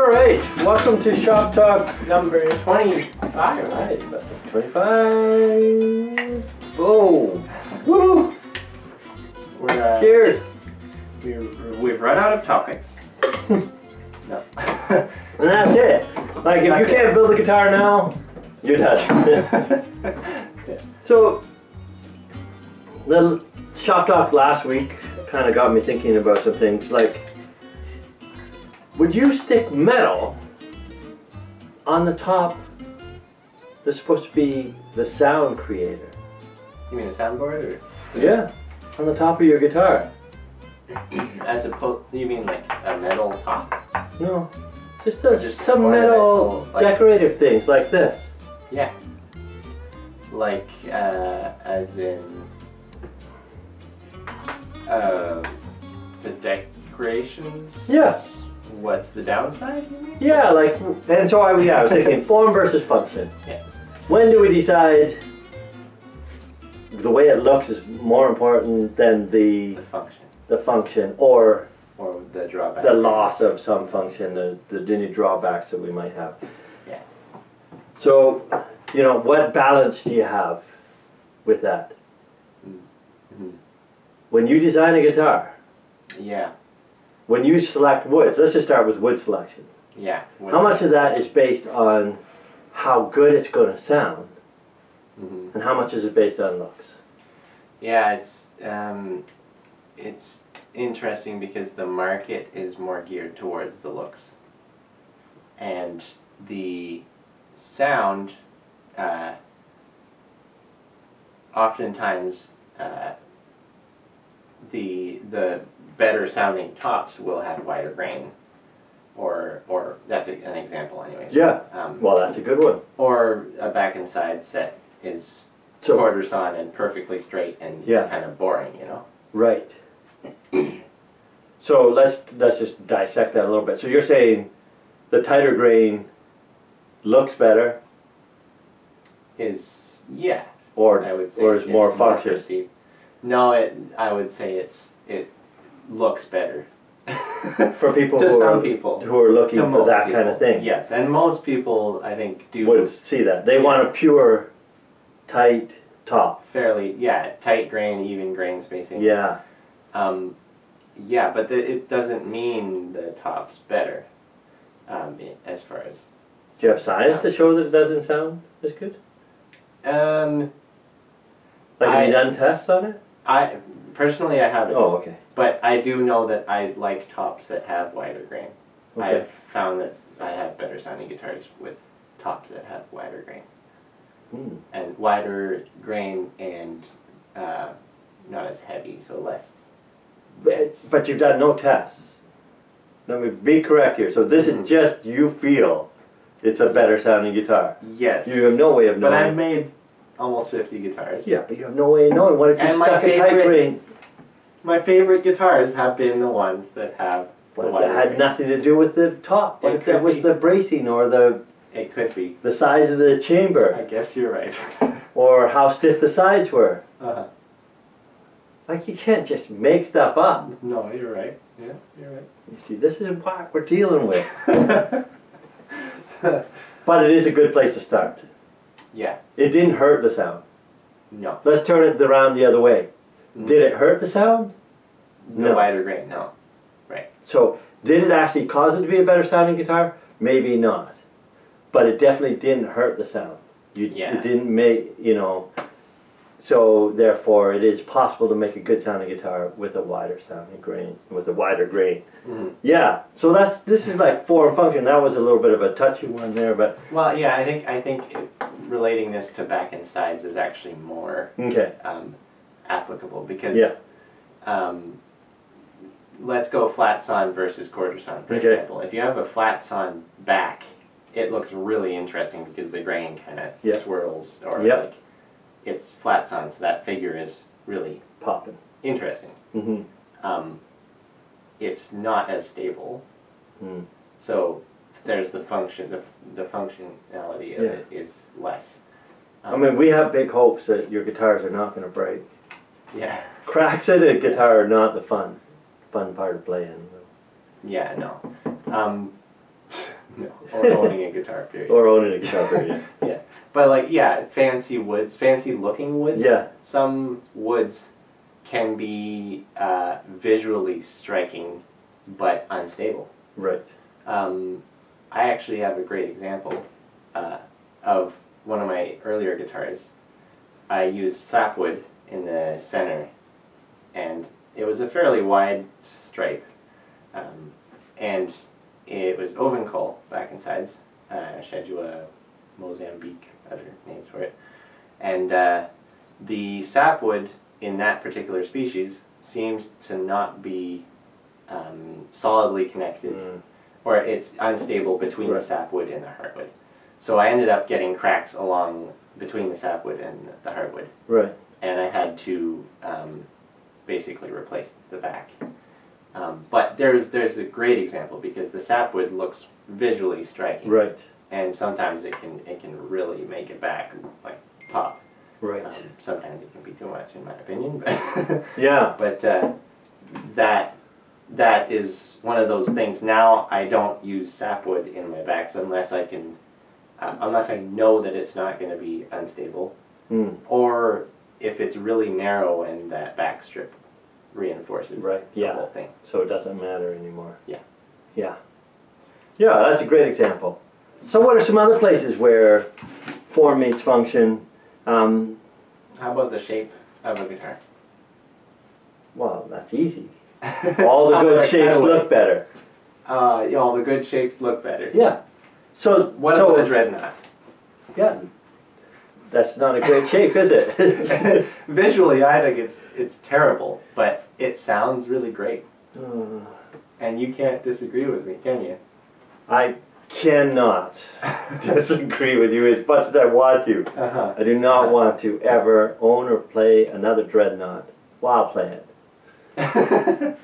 Alright, welcome to Shop Talk Number 25. Alright, 25. Boom. Woo! Cheers. We've run out of topics. No. And that's it. Like, if you can't build a guitar now, you're done. Yeah. So, the Shop Talk last week kind of got me thinking about some things. Like, would you stick metal on the top that's supposed to be the sound creator? You mean a soundboard, or? Yeah, on the top of your guitar. As opposed, you mean like a metal top? No, just some one metal like, decorative things like this. Yeah. Like, as in, the decorations? Yes. What's the downside, you mean? Yeah, like, and so I was thinking form versus function. Yeah. When do we decide the way it looks is more important than the function, or the drawback? The loss of some function, the any drawbacks that we might have. Yeah. So, you know, what balance do you have with that? Mm-hmm. When you design a guitar, Yeah. when you select woods, let's just start with wood selection. Yeah. How much of that is based on how good it's going to sound, and how much is it based on looks? Yeah, it's interesting because the market is more geared towards the looks, and the sound oftentimes the better sounding tops will have wider grain, or that's an example anyways. Yeah, well, that's a good one. Or a back and side set is quarter sawn and perfectly straight and kind of boring, you know? Right. So let's just dissect that a little bit. So you're saying the tighter grain looks better, or I would say or is more function? No, I would say it looks better. For people to who some are, people who are looking for that people, kind of thing. Yes, and most people I think would see that. They want a pure, tight top. Fairly, tight grain, even grain spacing. Yeah. Yeah, but it doesn't mean the top's better. As far as. Do you have science to show that it doesn't sound as good? Like, have you done tests on it? Personally, I haven't. Oh, okay. But I do know that I like tops that have wider grain. Okay. I've found that I have better sounding guitars with tops that have wider grain. And wider grain and not as heavy, so less. But you've done no tests. Let me be correct here. So this is just you feel it's a better sounding guitar. Yes. You have no way of knowing. But I've made almost 50 guitars. Yeah, but you have no way of knowing. What if you stuck a tight grain? My favorite guitars have been the ones that have. What if that had nothing to do with the top? What if that was the bracing or the? It could be. The size of the chamber. I guess you're right. Or how stiff the sides were. Uh-huh. Like, you can't just make stuff up. No, you're right. Yeah, you're right. You see, this is what we're dealing with. But it is a good place to start. Yeah. It didn't hurt the sound. No. Let's turn it around the other way. Did it hurt the sound? No. Wider grain, no. Right. So, did it actually cause it to be a better sounding guitar? Maybe not. But it definitely didn't hurt the sound. It didn't make, you know, so therefore it is possible to make a good sounding guitar with a wider sounding grain, with a wider grain. Yeah, so this is like form function. That was a little bit of a touchy one there, but. Well, yeah, I think relating this to back and sides is actually more applicable because let's go flat sawn versus quarter sawn, for example. If you have a flat sawn back, it looks really interesting because the grain kind of swirls, or like it's flat sawn, so that figure is really popping, interesting. It's not as stable, so there's the function. The functionality of it is less. I mean, we have big hopes that your guitars are not going to break. Yeah. Cracks in a guitar are not the fun part of playing. Yeah, no. No, or owning a guitar, period. Or owning a guitar, period. Yeah. But like, yeah, fancy woods, fancy looking woods. Yeah. Some woods can be visually striking, but unstable. Right. I actually have a great example of one of my earlier guitars. I used sapwood in the center, and it was a fairly wide stripe, and it was oven coal back and sides, Shedua, Mozambique, other names for it, and the sapwood in that particular species seems to not be solidly connected, or it's unstable between the sapwood and the hardwood. So I ended up getting cracks along between the sapwood and the hardwood. Right. And I had to basically replace the back. But there's a great example because the sapwood looks visually striking. Right. And sometimes it can really make a back like pop. Right. Sometimes it can be too much, in my opinion. But yeah. But that is one of those things. Now I don't use sapwood in my backs unless I can, unless I know that it's not going to be unstable, or if it's really narrow and that back strip reinforces the whole thing. So it doesn't matter anymore. Yeah. Yeah. Yeah, that's a great example. So what are some other places where form meets function? How about the shape of a guitar? Well, that's easy. All the good shapes look better. All the good shapes look better. Yeah. So what about a dreadnought? Yeah. That's not a great shape, is it? Visually, I think it's terrible, but it sounds really great. And you can't disagree with me, can you? I cannot disagree with you as much as I want to. I do not want to ever own or play another dreadnought while playing it.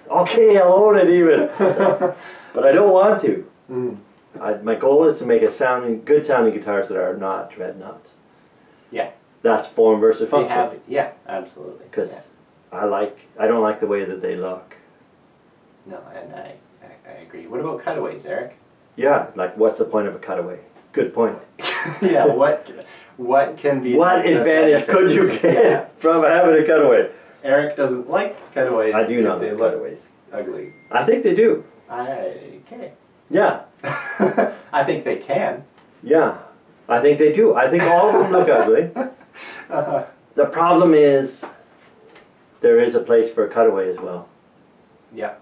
Okay, I'll own it even, but I don't want to. My goal is to make good sounding guitars that are not dreadnoughts. Yeah, that's form versus function. Yeah, absolutely. Because I don't like the way that they look. No, and I agree. What about cutaways, Eric? Yeah, like what's the point of a cutaway? Good point. Yeah, what can be? What advantage could you get from having a cutaway? Eric doesn't like cutaways. I do not like cutaways. Ugly. I think they do. Okay. Yeah. I think they can. Yeah. I think they do. I think all of them look ugly. The problem is there is a place for a cutaway as well. Yeah.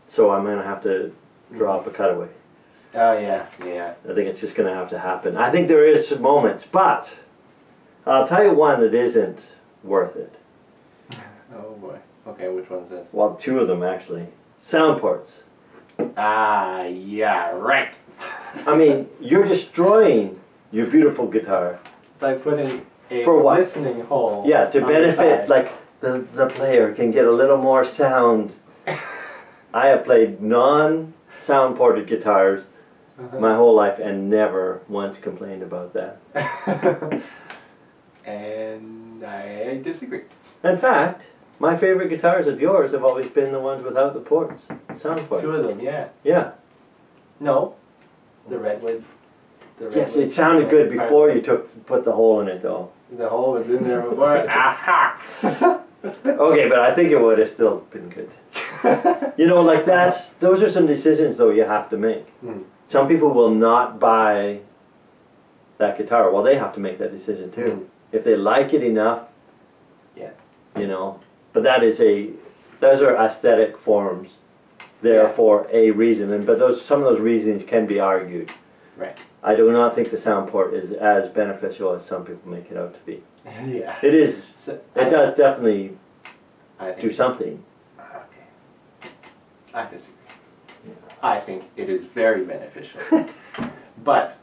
So I'm going to have to draw up a cutaway. Oh, yeah. Yeah. I think it's just going to have to happen. I think there is some moments, but I'll tell you one that isn't worth it. Oh, boy. Okay, which one's this? Well, two of them, actually. Sound ports. Yeah, right. I mean, you're destroying your beautiful guitar. By putting a for what? Listening hole. Yeah, to benefit, like, the player can get a little more sound. I have played non-sound ported guitars my whole life and never once complained about that. And I disagree. In fact, my favorite guitars of yours have always been the ones without the ports. Sound ports. Two of them, yeah. Yeah. No. The redwood. Yes, it sounded good before you put the hole in it, though. The hole was in there before. Aha! Okay, but I think it would have still been good. You know, like those are some decisions, though, you have to make. Some people will not buy that guitar. Well, they have to make that decision, too. If they like it enough, you know. But those are aesthetic forms. There for a reason, but some of those reasons can be argued. Right. I do not think the sound port is as beneficial as some people make it out to be. Yeah. It is. It does definitely do something. Okay. I disagree. Yeah. I think it is very beneficial. But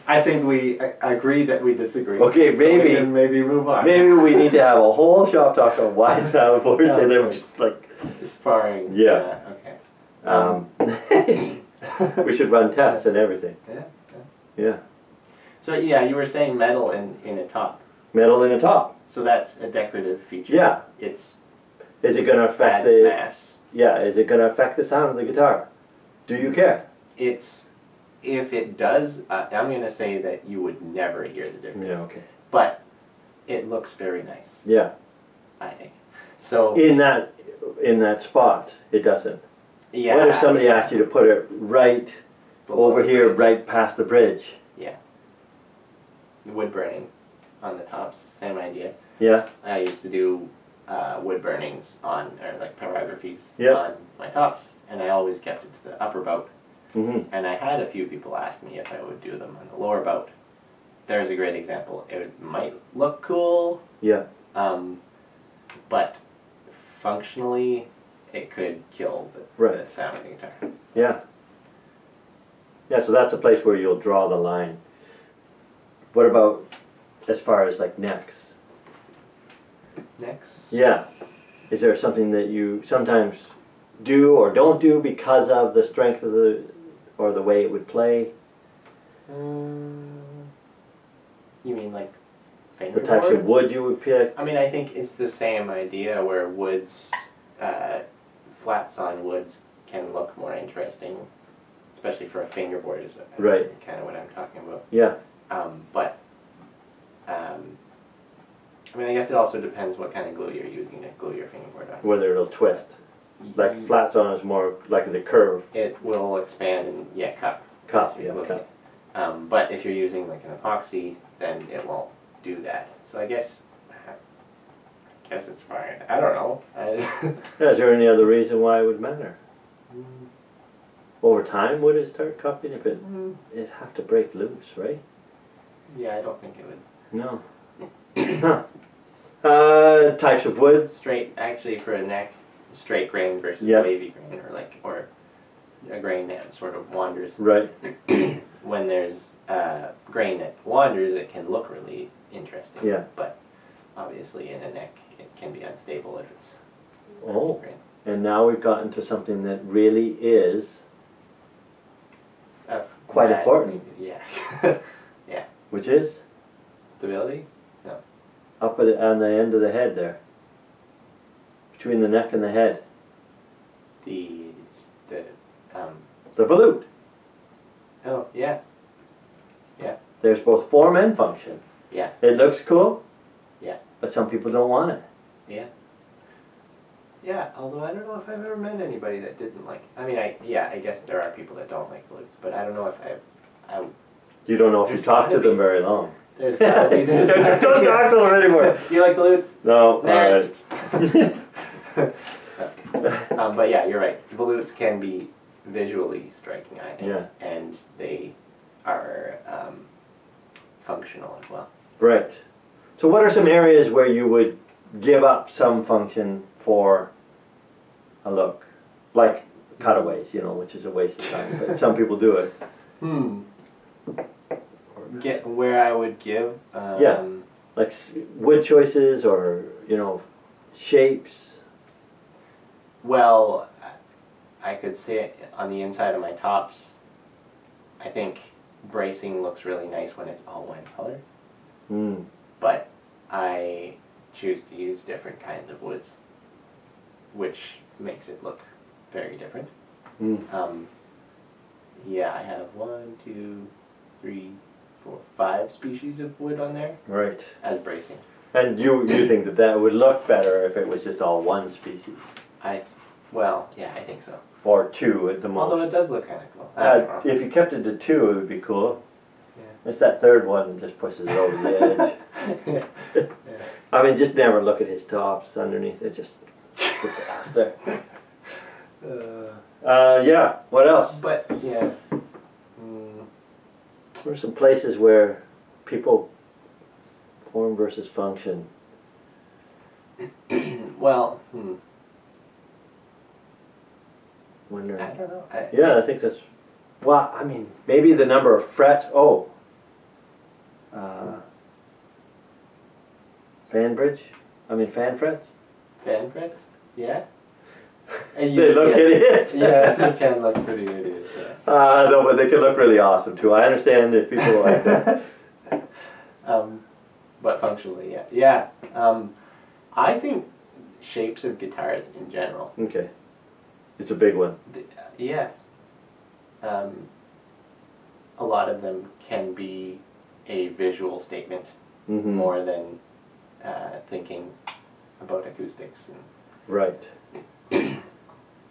I think we agree that we disagree. Okay, maybe. So maybe move on. Maybe we need to have a whole shop talk on why sound ports and then just like sparring. Yeah. Okay. We should run tests and everything. Yeah. So you were saying metal in a top. Metal in a top. So that's a decorative feature. Yeah. Is it going to affect the mass? Yeah. Is it going to affect the sound of the guitar? Do you care? if it does, I'm going to say that you would never hear the difference. Yeah, okay. But it looks very nice. Yeah. I think. So in that spot, it doesn't. Yeah. What if somebody asked you to put it right over here, right past the bridge? Yeah. Wood burning on the tops, same idea. Yeah. I used to do wood burnings or like pyrographies yep. on my tops, and I always kept it to the upper bout. Mm-hmm. And I had a few people ask me if I would do them on the lower bout. There's a great example. It might look cool. Yeah. But functionally, it could kill the sound of the guitar. Yeah. Yeah, so that's a place where you'll draw the line. What about as far as like necks? Necks? Yeah. Is there something that you sometimes do or don't do because of the strength of or the way it would play? You mean like the types of wood you would pick? I mean, I think it's the same idea where woods, flats on woods can look more interesting, especially for a fingerboard is kind of what I'm talking about. Yeah. I mean, I guess it also depends what kind of glue you're using to glue your fingerboard on. Whether it'll twist. Like flats on is more like the curve. It will expand and, cup. Cup. But if you're using like an epoxy, then it won't do that. So I guess it's fine. I don't know. Yeah, is there any other reason why it would matter? Over time, would it start cupping if it'd have to break loose, right? Yeah, I don't think it would. No. Types of wood. Straight, actually, for a neck, straight grain versus wavy grain, or a grain that sort of wanders. Right. When there's grain that wanders, it can look really interesting. Yeah. But obviously, in a neck, it can be unstable if it's grain. And now we've gotten to something that really is quite important. Yeah. Yeah. Which is? Stability? No. Up on the end of the head there. Between the neck and the head. The volute. Oh, yeah. Yeah. There's both form and function. Yeah. It looks cool. Yeah. But some people don't want it. Yeah. Yeah, although I don't know if I've ever met anybody that didn't like. I mean, I guess there are people that don't like volutes, but I don't know if I. You don't know if you talk to them very long. There's gotta be. Don't talk to them anymore. Do you like volutes? No. Next. But yeah, you're right. Volutes can be visually striking, I think. Yeah. And they are functional as well. Right. So what are some areas where you would give up some function for a look? Like cutaways, which is a waste of time, but some people do it. Where I would give? Like wood choices or, shapes. Well, I could say on the inside of my tops, I think bracing looks really nice when it's all one color. But I choose to use different kinds of woods, which makes it look very different. Yeah, I have 1, 2, 3, 4, 5 species of wood on there. Right. As bracing. And you think that would look better if it was just all one species? Well, yeah, I think so. Or 2 at the most. Although it does look kind of cool. If you kept it to 2, it would be cool. Yeah. It's that third one that just pushes it over the edge. I mean, just never look at his tops underneath. It's just disaster. Yeah. What else? But yeah. What are some places where people form versus function? Well. Wondering. I don't know. I think that's. Well, I mean, maybe the number of frets. Fan frets? Fan frets? Yeah. They look hideous. Yeah, they can look pretty hideous. Yeah. No, but they can look really awesome too. I understand if people like that. But functionally, yeah. Yeah. I think shapes of guitars in general. Okay. It's a big one. Yeah. a lot of them can be a visual statement more than thinking about acoustics. And right.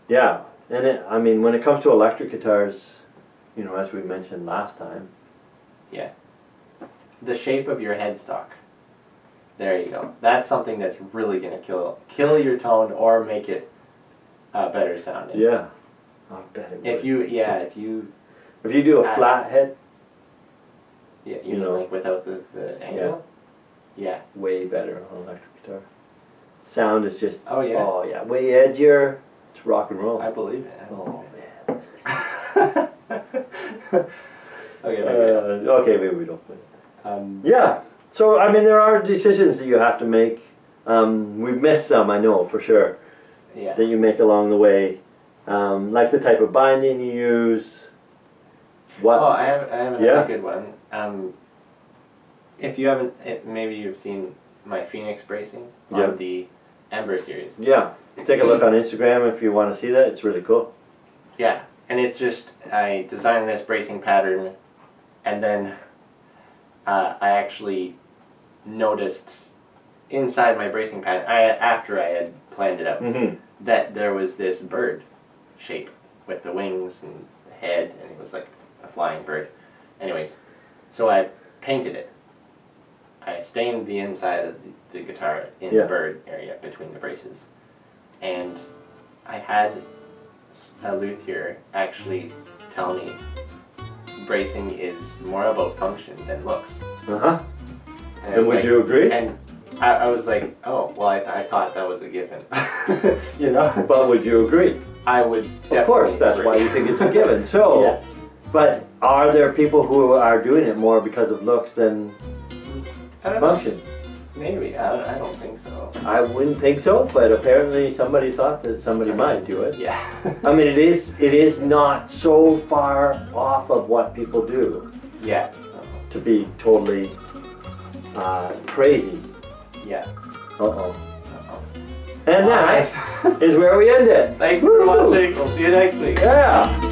Yeah, and I mean, when it comes to electric guitars, you know, as we mentioned last time. Yeah. The shape of your headstock. There you go. That's something that's really gonna kill your tone or make it better sounding. Yeah. I bet it would. If you do a flat head. Yeah, you know, like without the angle? Yeah. Way better on electric guitar. Sound is just, oh yeah, way edgier. It's rock and roll. I believe it. Man. Okay, maybe we don't play it. Yeah, so I mean there are decisions that you have to make. We've missed some, I know, for sure. Yeah. That you make along the way. Like the type of binding you use. What? Oh, I have another good one. If you haven't, maybe you've seen my Phoenix bracing on the Ember series. Yeah, take a look on Instagram if you want to see that. It's really cool. Yeah, and it's just, I designed this bracing pattern, and then I actually noticed inside my bracing pattern, after I had planned it out, that there was this bird shape with the wings and the head, and it was like a flying bird. Anyways, so I painted it. I stained the inside of the guitar in the bird area between the braces. And I had a luthier actually tell me bracing is more about function than looks. And would you agree? And I was like, oh, well, I thought that was a given. You know? But would you agree? I would definitely Of course, that's agree. why you think it's a given. So, but are there people who are doing it more because of looks than function? Maybe. I don't think so. I wouldn't think so, but apparently somebody thought that somebody might do it. Yeah. I mean, it is not so far off of what people do. Yeah. To be totally crazy. Yeah. And that is where we end it. Thanks for watching. We'll see you next week. Yeah.